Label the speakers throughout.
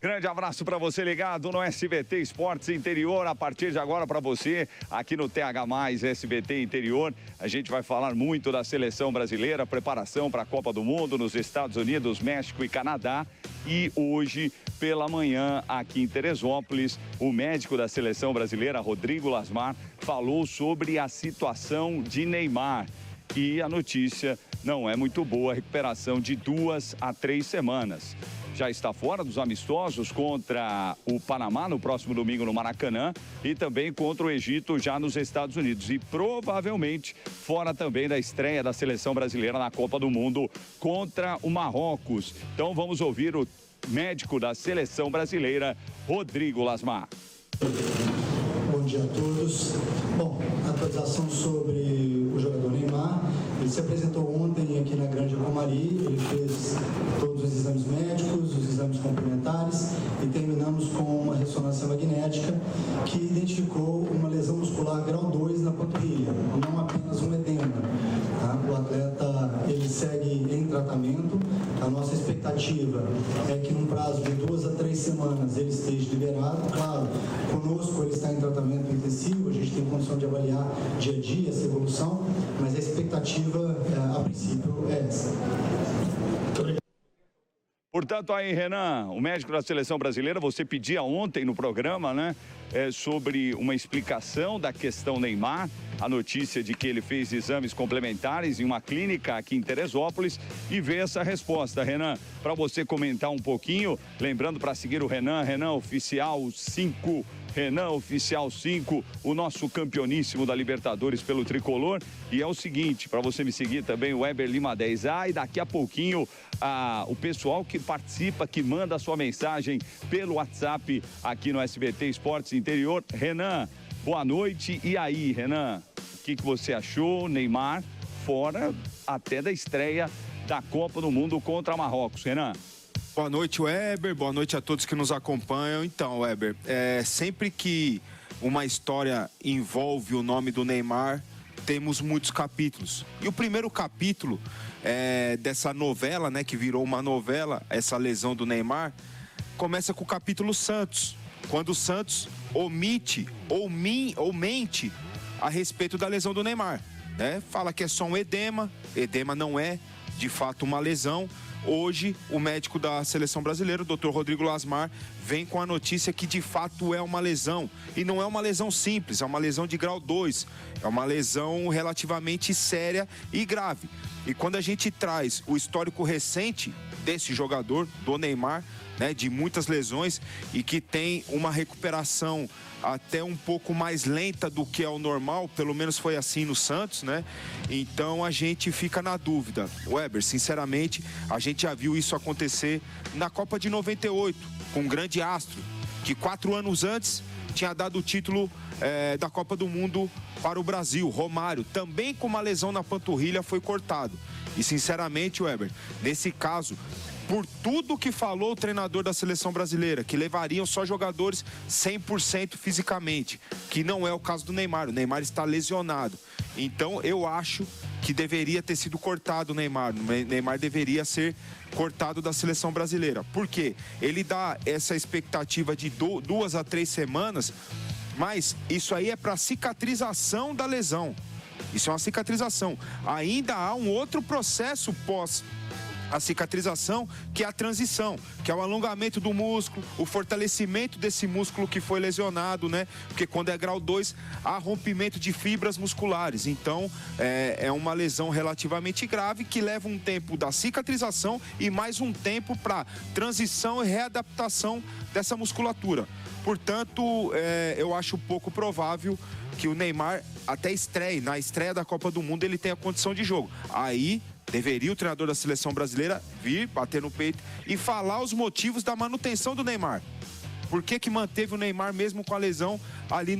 Speaker 1: Grande abraço para você ligado no SBT Esportes Interior. A partir de agora para você, aqui no TH+, SBT Interior, a gente vai falar muito da seleção brasileira, preparação para a Copa do Mundo nos Estados Unidos, México e Canadá. E hoje, pela manhã, aqui em Teresópolis, o médico da seleção brasileira, Rodrigo Lasmar, falou sobre a situação de Neymar. E a notícia não é muito boa, a recuperação de 2 a 3 semanas. Já está fora dos amistosos contra o Panamá no próximo domingo no Maracanã e também contra o Egito já nos Estados Unidos. E provavelmente fora também da estreia da seleção brasileira na Copa do Mundo contra o Marrocos. Então vamos ouvir o médico da seleção brasileira, Rodrigo Lasmar.
Speaker 2: Bom dia a todos. Bom, atualização sobre o jogador Neymar. Ele se apresentou ontem aqui na Grande Comari, ele fez todos os exames médicos, os exames complementares e terminamos com uma ressonância magnética que identificou uma lesão muscular grau 2 na panturrilha, não apenas um edema. Tá? O atleta ele segue em tratamento. A nossa expectativa é que num prazo de 2 a 3 semanas ele esteja liberado. Claro, conosco ele está em tratamento intensivo, a gente tem condição de avaliar dia a dia essa evolução, mas a expectativa a princípio é essa. Muito obrigado.
Speaker 1: Portanto, aí, Renan, o médico da seleção brasileira, você pedia ontem no programa, né, sobre uma explicação da questão Neymar, a notícia de que ele fez exames complementares em uma clínica aqui em Teresópolis e vê essa resposta. Renan, para você comentar um pouquinho, lembrando para seguir o Renan Oficial 5, Renan Oficial 5, o nosso campeoníssimo da Libertadores pelo Tricolor. E é o seguinte, para você me seguir também, o Weber Lima 10A, e daqui a pouquinho o pessoal que participa, que manda a sua mensagem pelo WhatsApp aqui no SBT Esportes Interior. Renan, boa noite. E aí, Renan, o que você achou? Neymar fora até da estreia da Copa do Mundo contra Marrocos. Renan.
Speaker 3: Boa noite, Weber. Boa noite a todos que nos acompanham. Então, Weber, sempre que uma história envolve o nome do Neymar, temos muitos capítulos. E o primeiro capítulo dessa novela, né, que virou uma novela, essa lesão do Neymar, começa com o capítulo Santos, quando o Santos omite ou mente a respeito da lesão do Neymar, né? Fala que é só um edema não é de fato uma lesão. Hoje, o médico da seleção brasileira, o Dr. Rodrigo Lasmar, vem com a notícia que de fato é uma lesão. E não é uma lesão simples, é uma lesão de grau 2. É uma lesão relativamente séria e grave. E quando a gente traz o histórico recente desse jogador, do Neymar, né, de muitas lesões e que tem uma recuperação até um pouco mais lenta do que é o normal, pelo menos foi assim no Santos, né? Então a gente fica na dúvida. Weber, sinceramente, a gente já viu isso acontecer na Copa de 98, com um grande astro, que 4 anos antes tinha dado o título da Copa do Mundo para o Brasil, Romário, também com uma lesão na panturrilha, foi cortado. E sinceramente, Weber, nesse caso, por tudo que falou o treinador da seleção brasileira, que levariam só jogadores 100% fisicamente, que não é o caso do Neymar. O Neymar está lesionado. Então, eu acho que deveria ter sido cortado o Neymar. O Neymar deveria ser cortado da seleção brasileira. Por quê? Ele dá essa expectativa de 2 a 3 semanas, mas isso aí é para cicatrização da lesão. Isso é uma cicatrização. Ainda há um outro processo pós a cicatrização, que é a transição, que é o alongamento do músculo, o fortalecimento desse músculo que foi lesionado, né? Porque quando é grau 2, há rompimento de fibras musculares. Então, é uma lesão relativamente grave que leva um tempo da cicatrização e mais um tempo para transição e readaptação dessa musculatura. Portanto, eu acho pouco provável que o Neymar até na estreia da Copa do Mundo, ele tenha condição de jogo. Aí deveria o treinador da seleção brasileira vir, bater no peito e falar os motivos da manutenção do Neymar. Por que que manteve o Neymar mesmo com a lesão ali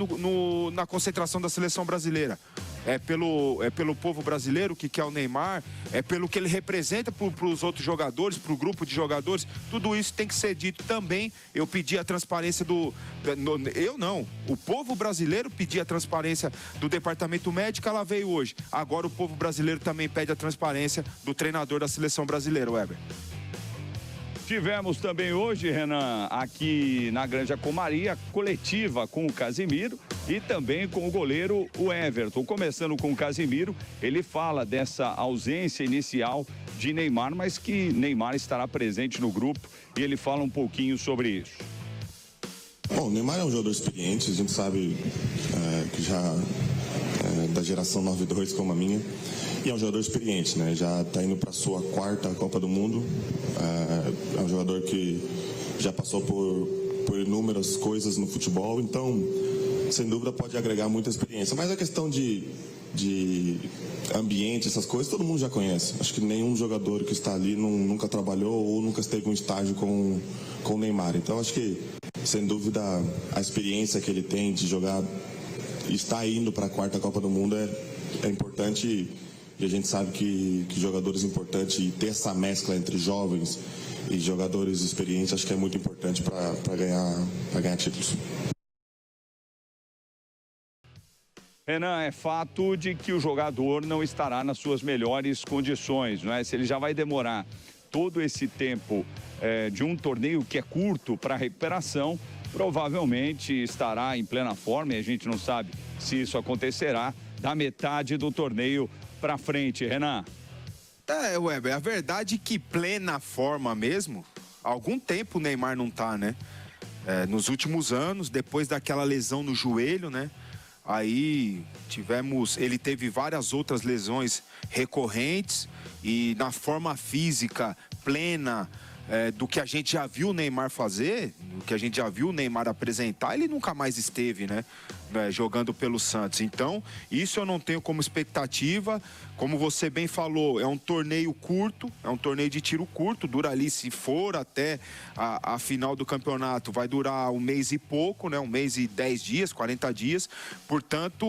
Speaker 3: na concentração da seleção brasileira? É pelo povo brasileiro que quer o Neymar, é pelo que ele representa para os outros jogadores, para o grupo de jogadores. Tudo isso tem que ser dito também. Eu pedi a transparência o povo brasileiro pedia a transparência do departamento médico, ela veio hoje. Agora o povo brasileiro também pede a transparência do treinador da seleção brasileira, Weber.
Speaker 1: Tivemos também hoje, Renan, aqui na Granja Comari, a coletiva com o Casimiro e também com o goleiro, o Everton. Começando com o Casimiro, ele fala dessa ausência inicial de Neymar, mas que Neymar estará presente no grupo e ele fala um pouquinho sobre isso.
Speaker 4: Bom, o Neymar é um jogador experiente, a gente sabe que já da geração 92 como a minha, e é um jogador experiente, né? Já está indo para a sua 4ª Copa do Mundo, é um jogador que já passou por inúmeras coisas no futebol, então, sem dúvida, pode agregar muita experiência. Mas a questão de ambiente, essas coisas, todo mundo já conhece. Acho que nenhum jogador que está ali nunca trabalhou ou nunca esteve em um estágio com o Neymar. Então, acho que, sem dúvida, a experiência que ele tem de jogar e estar indo para a 4ª Copa do Mundo é importante. E a gente sabe que jogadores importantes, e ter essa mescla entre jovens e jogadores experientes, acho que é muito importante para ganhar títulos.
Speaker 1: Renan, é fato de que o jogador não estará nas suas melhores condições, não é? Se ele já vai demorar todo esse tempo de um torneio que é curto para recuperação, provavelmente estará em plena forma, e a gente não sabe se isso acontecerá, da metade do torneio para frente, Renan.
Speaker 3: Weber, a verdade é que plena forma mesmo, há algum tempo o Neymar não tá, né? Nos últimos anos, depois daquela lesão no joelho, né? Aí ele teve várias outras lesões recorrentes e na forma física plena do que a gente já viu o Neymar fazer, do que a gente já viu o Neymar apresentar, ele nunca mais esteve, né? Jogando pelo Santos. Então, isso eu não tenho como expectativa. Como você bem falou, é um torneio curto, é um torneio de tiro curto, dura ali, se for até a final do campeonato, vai durar 1 mês e pouco, né? 1 mês e 10 dias, 40 dias. Portanto,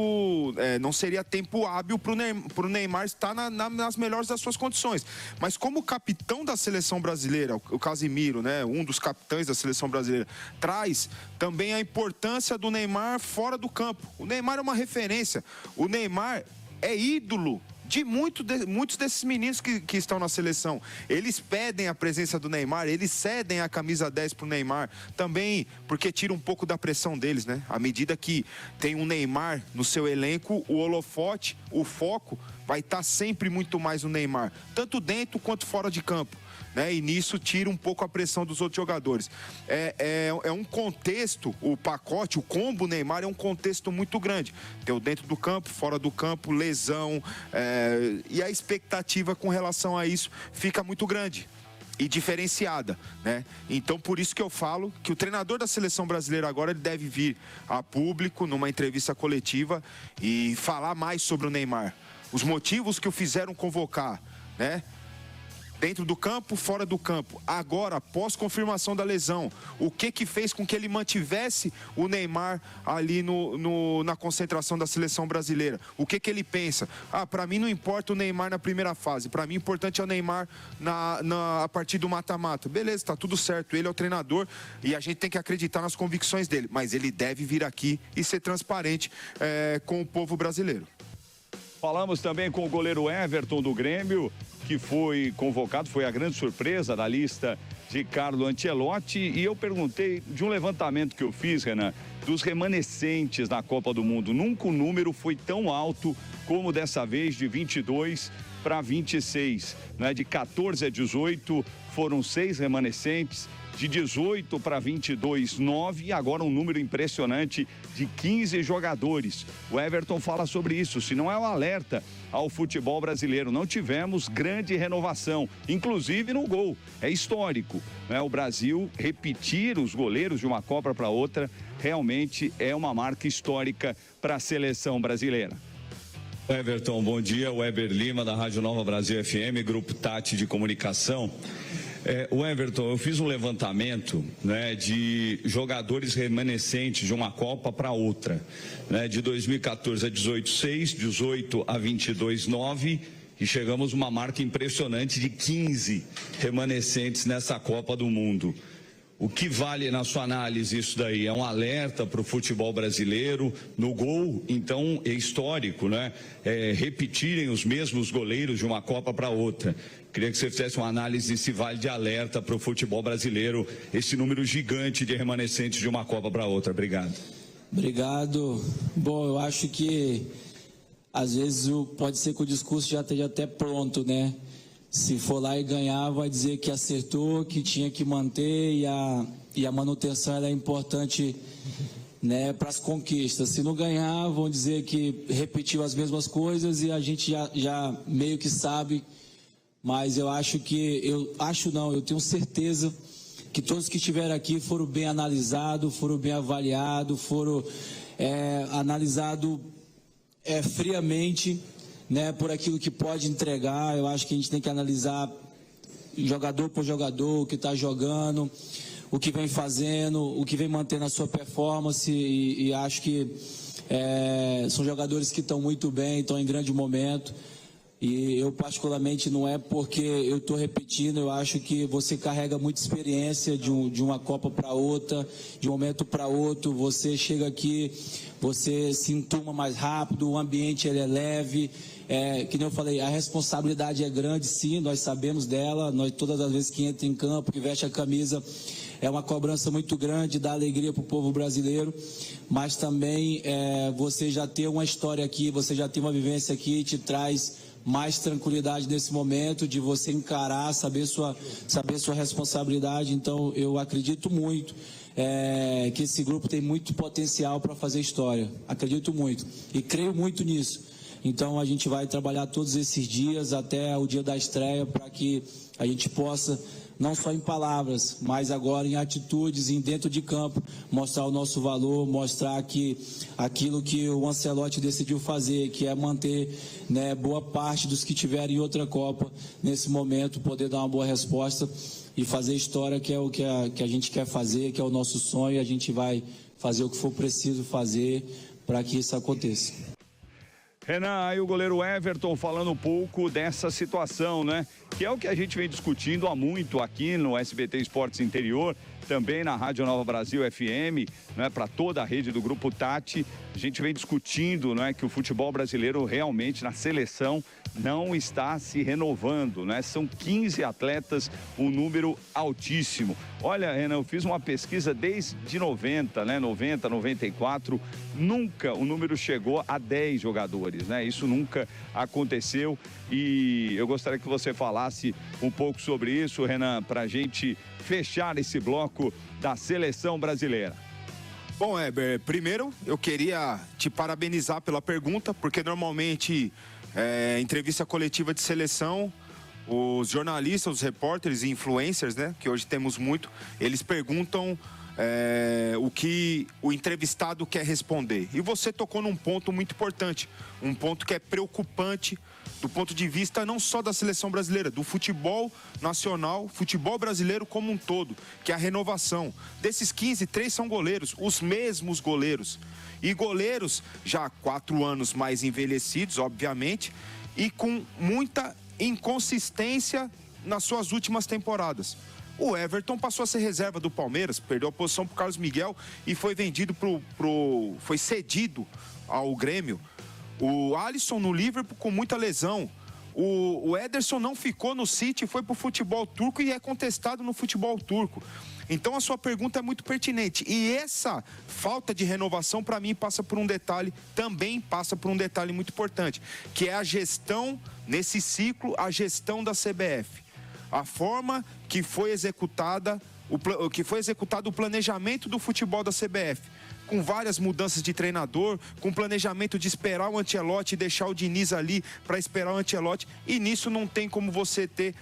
Speaker 3: não seria tempo hábil para o Neymar estar nas melhores das suas condições. Mas como capitão da seleção brasileira, o Casimiro, né? Um dos capitães da seleção brasileira, traz também a importância do Neymar fora do campo. O Neymar é uma referência. O Neymar é ídolo de muitos desses meninos que estão na seleção. Eles pedem a presença do Neymar, eles cedem a camisa 10 pro Neymar, também porque tira um pouco da pressão deles, né? À medida que tem um Neymar no seu elenco, o holofote, o foco vai estar sempre muito mais no Neymar, tanto dentro quanto fora de campo. Né? E nisso tira um pouco a pressão dos outros jogadores. É um contexto, o pacote, o combo Neymar é um contexto muito grande. Tem o dentro do campo, fora do campo, lesão, e a expectativa com relação a isso fica muito grande e diferenciada, né? Então, por isso que eu falo que o treinador da seleção brasileira agora ele deve vir a público numa entrevista coletiva e falar mais sobre o Neymar. Os motivos que o fizeram convocar, né? Dentro do campo, fora do campo. Agora, após confirmação da lesão, o que fez com que ele mantivesse o Neymar ali na concentração da seleção brasileira? O que ele pensa? Para mim não importa o Neymar na primeira fase. Para mim, o importante é o Neymar a partir do mata-mata. Beleza, tá tudo certo. Ele é o treinador e a gente tem que acreditar nas convicções dele. Mas ele deve vir aqui e ser transparente com o povo brasileiro.
Speaker 1: Falamos também com o goleiro Everton do Grêmio, que foi convocado, foi a grande surpresa da lista de Carlo Ancelotti. E eu perguntei de um levantamento que eu fiz, Renan, dos remanescentes na Copa do Mundo. Nunca o número foi tão alto como dessa vez, de 22 para 26. Né? De 14 a 18 foram 6 remanescentes. De 18 para 22, 9, e agora um número impressionante de 15 jogadores. O Everton fala sobre isso, se não é um alerta ao futebol brasileiro. Não tivemos grande renovação, inclusive no gol. É histórico, né? O Brasil repetir os goleiros de uma Copa para outra realmente é uma marca histórica para a seleção brasileira.
Speaker 5: Everton, bom dia. Weber Lima, da Rádio Nova Brasil FM, Grupo Tati de Comunicação. O Everton, eu fiz um levantamento, né, de jogadores remanescentes de uma Copa para outra, né, de 2014 a 18, 6, 18 a 22, 9, e chegamos a uma marca impressionante de 15 remanescentes nessa Copa do Mundo. O que vale na sua análise isso daí? É um alerta para o futebol brasileiro no gol, então é histórico, né? Repetirem os mesmos goleiros de uma Copa para outra. Queria que você fizesse uma análise se vale de alerta para o futebol brasileiro esse número gigante de remanescentes de uma Copa para outra. Obrigado.
Speaker 6: Obrigado. Bom, eu acho que às vezes pode ser que o discurso já esteja até pronto, né? Se for lá e ganhar, vai dizer que acertou, que tinha que manter e a manutenção ela é importante, né, para as conquistas. Se não ganhar, vão dizer que repetiu as mesmas coisas e a gente já meio que sabe. Mas eu tenho certeza que todos que estiveram aqui foram bem analisados, foram bem avaliados, foram analisados friamente, né, por aquilo que pode entregar. Eu acho que a gente tem que analisar jogador por jogador, o que está jogando, o que vem fazendo, o que vem mantendo a sua performance e acho que são jogadores que estão muito bem, estão em grande momento. E eu particularmente não é porque eu estou repetindo, eu acho que você carrega muita experiência de uma Copa para outra, de um momento para outro, você chega aqui, você se entuma mais rápido, o ambiente ele é leve, que nem eu falei, a responsabilidade é grande sim, nós sabemos dela, nós todas as vezes que entra em campo, que veste a camisa, é uma cobrança muito grande, dá alegria para o povo brasileiro, mas também você já tem uma história aqui, você já tem uma vivência aqui, te traz mais tranquilidade nesse momento de você encarar, saber sua responsabilidade. Então eu acredito muito que esse grupo tem muito potencial para fazer história, acredito muito e creio muito nisso. Então a gente vai trabalhar todos esses dias até o dia da estreia para que a gente possa, não só em palavras, mas agora em atitudes, em dentro de campo, mostrar o nosso valor, mostrar que aquilo que o Ancelotti decidiu fazer, que é manter, né, boa parte dos que tiverem outra Copa nesse momento, poder dar uma boa resposta e fazer história, que é o que a gente quer fazer, que é o nosso sonho, e a gente vai fazer o que for preciso fazer para que isso aconteça.
Speaker 1: Renan, aí o goleiro Everton falando um pouco dessa situação, né? Que é o que a gente vem discutindo há muito aqui no SBT Esportes Interior, também na Rádio Nova Brasil FM, né? Para toda a rede do Grupo Tati. A gente vem discutindo, né, que o futebol brasileiro realmente na seleção não está se renovando, né? São 15 atletas, um número altíssimo. Olha, Renan, eu fiz uma pesquisa desde 90, né? 90, 94, nunca o número chegou a 10 jogadores, né? Isso nunca aconteceu e eu gostaria que você falasse um pouco sobre isso, Renan, para a gente fechar esse bloco da seleção brasileira.
Speaker 3: Bom, Heber, primeiro eu queria te parabenizar pela pergunta, porque normalmente entrevista coletiva de seleção, os jornalistas, os repórteres e influencers, né, que hoje temos muito, eles perguntam o que o entrevistado quer responder. E você tocou num ponto muito importante, um ponto que é preocupante do ponto de vista não só da seleção brasileira, do futebol nacional, futebol brasileiro como um todo, que é a renovação. Desses 15, 3 são goleiros, os mesmos goleiros. E goleiros já há 4 anos mais envelhecidos, obviamente, e com muita inconsistência nas suas últimas temporadas. O Everton passou a ser reserva do Palmeiras, perdeu a posição para o Carlos Miguel e foi vendido foi cedido ao Grêmio. O Alisson no Liverpool com muita lesão. O Ederson não ficou no City, foi para o futebol turco e é contestado no futebol turco. Então a sua pergunta é muito pertinente. E essa falta de renovação, para mim, também passa por um detalhe muito importante, que é a gestão, nesse ciclo, a gestão da CBF. A forma que foi executado o planejamento do futebol da CBF, com várias mudanças de treinador, com planejamento de esperar o Ancelotti e deixar o Diniz ali para esperar o Ancelotti, e nisso não tem como você ter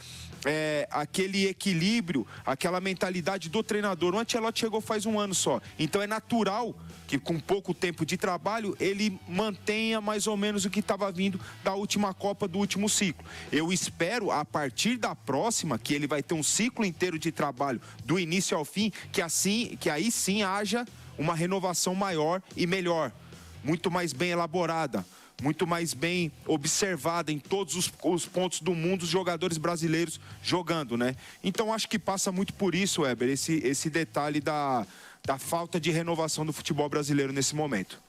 Speaker 3: aquele equilíbrio, aquela mentalidade do treinador. O Ancelotti chegou faz 1 ano só, então é natural que com pouco tempo de trabalho ele mantenha mais ou menos o que estava vindo da última Copa, do último ciclo. Eu espero, a partir da próxima, que ele vai ter um ciclo inteiro de trabalho do início ao fim, que aí sim haja uma renovação maior e melhor, muito mais bem elaborada, muito mais bem observada em todos os pontos do mundo, os jogadores brasileiros jogando, né? Então acho que passa muito por isso, Weber, esse detalhe da falta de renovação do futebol brasileiro nesse momento.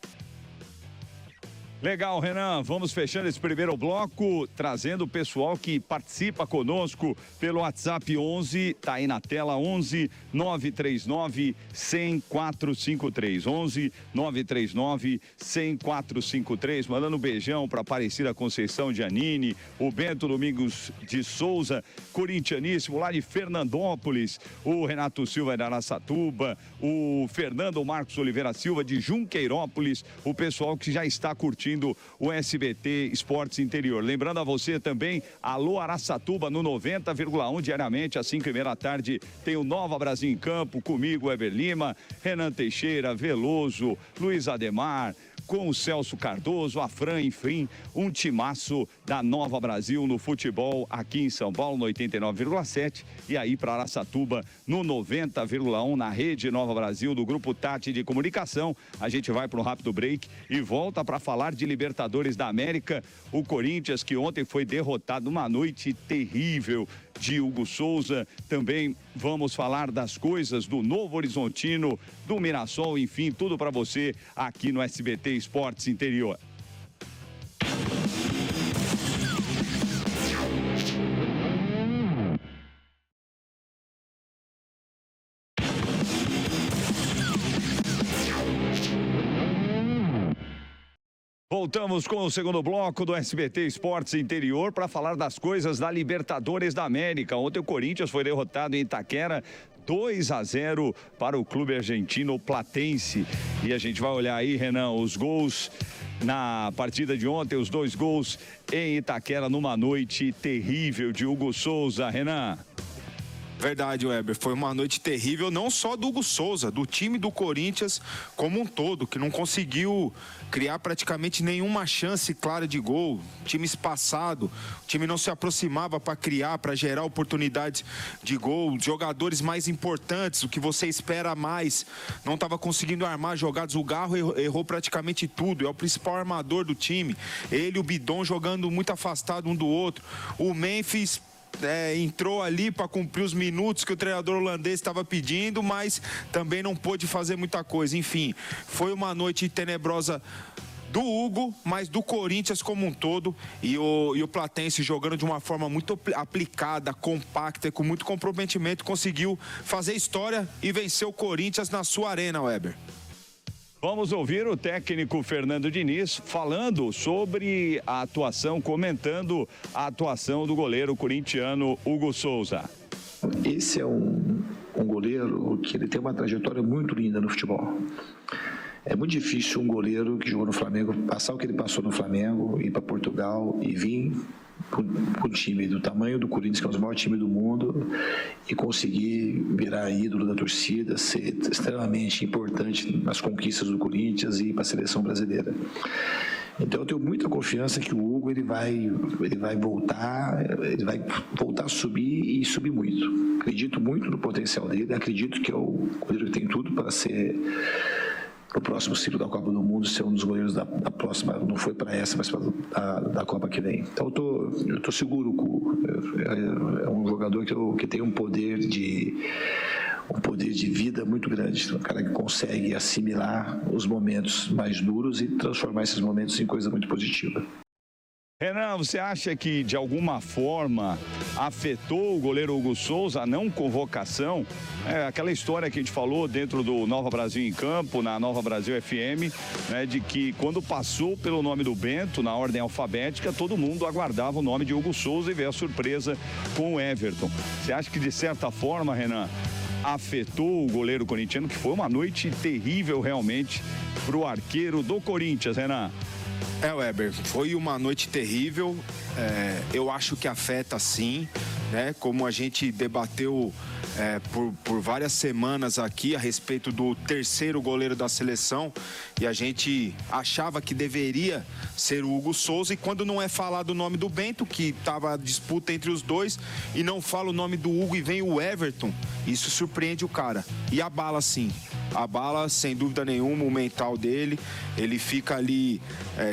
Speaker 1: Legal, Renan. Vamos fechando esse primeiro bloco, trazendo o pessoal que participa conosco pelo WhatsApp 11, tá aí na tela, 11 939 100 453. 11 939 100 453. Mandando um beijão para Aparecida Conceição de Anine, o Bento Domingos de Souza, corintianíssimo, lá de Fernandópolis, o Renato Silva de Araçatuba, o Fernando Marcos Oliveira Silva de Junqueirópolis, o pessoal que já está curtindo o SBT Esportes Interior. Lembrando a você também, alô Araçatuba no 90,1 diariamente, às 5h30 da tarde, tem o Nova Brasil em Campo, comigo, Weber Lima, Renan Teixeira, Veloso, Luiz Ademar, com o Celso Cardoso, a Fran, enfim, um timaço da Nova Brasil no futebol aqui em São Paulo, no 89,7, e aí para Araçatuba no 90,1 na rede Nova Brasil do Grupo Tati de Comunicação. A gente vai para um rápido break e volta para falar de Libertadores da América. O Corinthians, que ontem foi derrotado numa noite terrível de Hugo Souza. Também vamos falar das coisas do Novo Horizontino, do Mirassol, enfim, tudo para você aqui no SBT Esportes Interior. Voltamos com o segundo bloco do SBT Esportes Interior para falar das coisas da Libertadores da América. Ontem o Corinthians foi derrotado em Itaquera 2-0 para o clube argentino Platense. E a gente vai olhar aí, Renan, os gols na partida de ontem, os 2 gols em Itaquera numa noite terrível de Hugo Souza. Renan.
Speaker 3: Verdade, Weber. Foi uma noite terrível, não só do Hugo Souza, do time do Corinthians como um todo, que não conseguiu criar praticamente nenhuma chance clara de gol. Time espaçado, o time não se aproximava para criar, para gerar oportunidades de gol. Jogadores mais importantes, o que você espera mais, não estava conseguindo armar jogadas. O Garro errou praticamente tudo, é o principal armador do time. Ele e o Bidon jogando muito afastado um do outro. O Memphis entrou ali para cumprir os minutos que o treinador holandês estava pedindo, mas também não pôde fazer muita coisa. Enfim, foi uma noite tenebrosa do Hugo, mas do Corinthians como um todo, e o Platense jogando de uma forma muito aplicada, compacta e com muito comprometimento, conseguiu fazer história e vencer o Corinthians na sua arena, Weber.
Speaker 1: Vamos ouvir o técnico Fernando Diniz falando sobre a atuação, comentando a atuação do goleiro corintiano Hugo Souza.
Speaker 7: Esse é um goleiro que ele tem uma trajetória muito linda no futebol. É muito difícil um goleiro que jogou no Flamengo passar o que ele passou no Flamengo, ir para Portugal e vir para um time do tamanho do Corinthians, que é o maior time do mundo, e conseguir virar ídolo da torcida, ser extremamente importante nas conquistas do Corinthians e para a seleção brasileira. Então eu tenho muita confiança que o Hugo ele vai voltar a subir e subir muito. Acredito muito no potencial dele, acredito que é o goleiro que tem tudo para ser no próximo ciclo da Copa do Mundo, ser um dos goleiros da próxima, não foi para essa, mas da Copa que vem. Então eu tô seguro que é um jogador que tem um poder de vida muito grande, um cara que consegue assimilar os momentos mais duros e transformar esses momentos em coisa muito positiva.
Speaker 1: Renan, você acha que de alguma forma afetou o goleiro Hugo Souza a não convocação? Aquela história que a gente falou dentro do Nova Brasil em Campo, na Nova Brasil FM, né, de que quando passou pelo nome do Bento, na ordem alfabética, todo mundo aguardava o nome de Hugo Souza e veio a surpresa com o Everton. Você acha que de certa forma, Renan, afetou o goleiro corintiano, que foi uma noite terrível realmente para o arqueiro do Corinthians, Renan?
Speaker 3: Weber, foi uma noite terrível, eu acho que afeta sim, né? Como a gente debateu por várias semanas aqui a respeito do terceiro goleiro da seleção, e a gente achava que deveria ser o Hugo Souza, e quando não é falado o nome do Bento, que estava a disputa entre os dois, e não fala o nome do Hugo e vem o Everton, isso surpreende o cara e abala sim. abala sem dúvida nenhuma o mental dele. Ele fica ali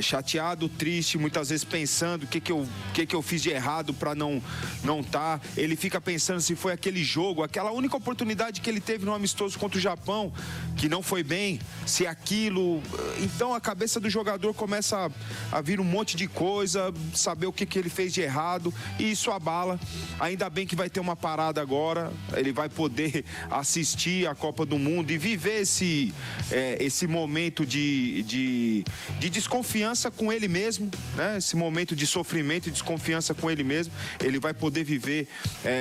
Speaker 3: chateado, triste, muitas vezes pensando o que eu fiz de errado para não tá. Ele fica pensando se foi aquele jogo, aquela única oportunidade que ele teve no amistoso contra o Japão, que não foi bem, se aquilo... Então a cabeça do jogador começa a vir um monte de coisa, saber o que ele fez de errado, e isso abala. Ainda bem que vai ter uma parada agora, ele vai poder assistir a Copa do Mundo e viver esse momento de desconfiança com ele mesmo, né? Esse momento de sofrimento e desconfiança com ele mesmo. Ele vai poder viver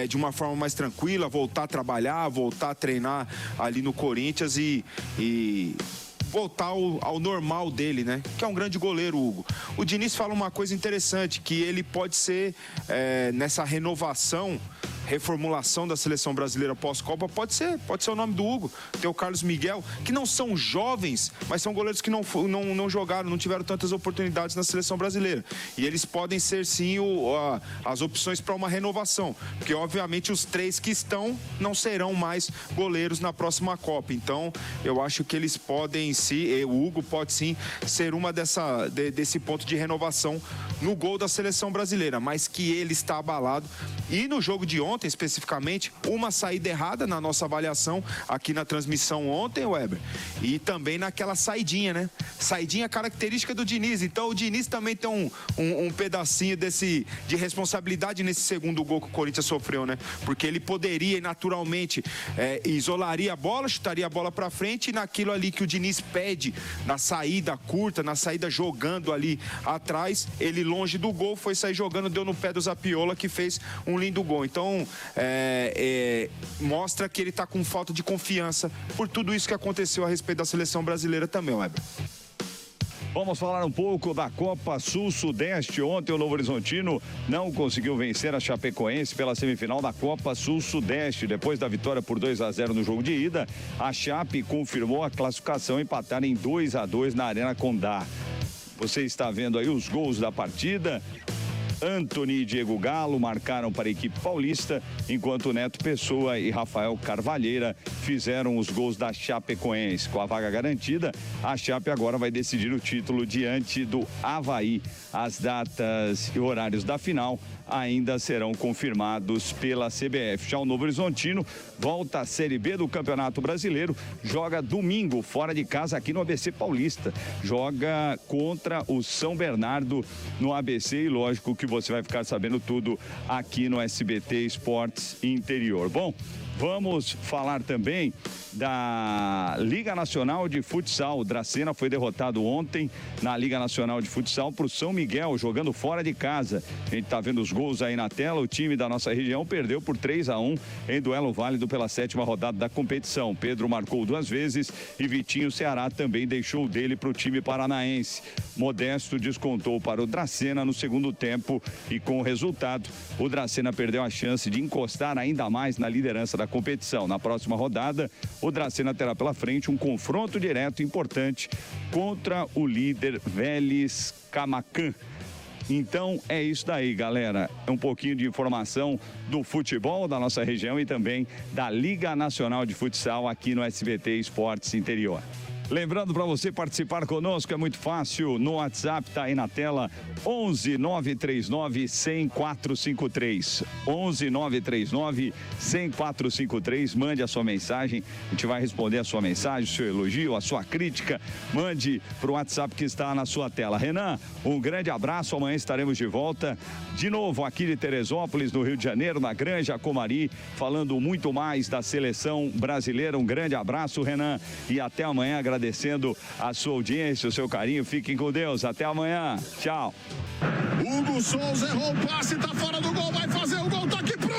Speaker 3: de uma forma mais tranquila, voltar a trabalhar, voltar a treinar ali no Corinthians e voltar ao normal dele, né? Que é um grande goleiro, Hugo. O Diniz fala uma coisa interessante, que ele pode ser, nessa reformulação da seleção brasileira pós-Copa, pode ser o nome do Hugo. Tem o Carlos Miguel, que não são jovens, mas são goleiros que não jogaram, não tiveram tantas oportunidades na seleção brasileira. E eles podem ser, sim, as opções para uma renovação. Porque, obviamente, os 3 que estão não serão mais goleiros na próxima Copa. Então, eu acho que eles podem, sim, o Hugo pode, sim, ser uma desse ponto de renovação no gol da seleção brasileira. Mas que ele está abalado. E no jogo de ontem, especificamente, uma saída errada na nossa avaliação aqui na transmissão ontem, Weber, e também naquela saidinha, né? Saidinha característica do Diniz. Então o Diniz também tem um pedacinho de responsabilidade nesse segundo gol que o Corinthians sofreu, né? Porque ele poderia naturalmente isolaria a bola, chutaria a bola pra frente, e naquilo ali que o Diniz pede, na saída curta, na saída jogando ali atrás, ele longe do gol, foi sair jogando, deu no pé do Zapiola, que fez um lindo gol. Então mostra que ele está com falta de confiança por tudo isso que aconteceu a respeito da seleção brasileira também, Weber.
Speaker 1: Vamos falar um pouco da Copa Sul-Sudeste. Ontem o Novo Horizontino não conseguiu vencer a Chapecoense pela semifinal da Copa Sul-Sudeste. Depois da vitória por 2-0 no jogo de ida, a Chape confirmou a classificação, empataram em 2-2 na Arena Condá. Você está vendo aí os gols da partida. Antony e Diego Galo marcaram para a equipe paulista, enquanto Neto Pessoa e Rafael Carvalheira fizeram os gols da Chapecoense. Com a vaga garantida, a Chape agora vai decidir o título diante do Avaí. As datas e horários da final ainda serão confirmados pela CBF. Já o Novo Horizontino volta à Série B do Campeonato Brasileiro, joga domingo fora de casa aqui no ABC Paulista. Joga contra o São Bernardo no ABC e lógico que você vai ficar sabendo tudo aqui no SBT Esportes Interior. Bom, vamos falar também da Liga Nacional de Futsal. O Dracena foi derrotado ontem na Liga Nacional de Futsal para o São Miguel, jogando fora de casa. A gente está vendo os gols aí na tela. O time da nossa região perdeu por 3-1 em duelo válido pela 7ª rodada da competição. Pedro marcou 2 vezes e Vitinho Ceará também deixou o dele para o time paranaense. Modesto descontou para o Dracena no segundo tempo e com o resultado, o Dracena perdeu a chance de encostar ainda mais na liderança da competição. Na próxima rodada, o Dracena terá pela frente um confronto direto importante contra o líder Vélez Camacan. Então é isso daí, galera. É um pouquinho de informação do futebol da nossa região e também da Liga Nacional de Futsal aqui no SBT Esportes Interior. Lembrando para você participar conosco, é muito fácil, no WhatsApp, tá aí na tela, 11 939 100 453. 11 939 100 453, mande a sua mensagem, a gente vai responder a sua mensagem, o seu elogio, a sua crítica, mande para o WhatsApp que está na sua tela. Renan, um grande abraço, amanhã estaremos de volta, de novo aqui de Teresópolis, no Rio de Janeiro, na Granja Comari, falando muito mais da seleção brasileira. Um grande abraço, Renan, e até amanhã, agradecendo a sua audiência, o seu carinho. Fiquem com Deus. Até amanhã. Tchau.
Speaker 8: Hugo Souza errou o passe, tá fora do gol, vai fazer o gol, tá aqui pro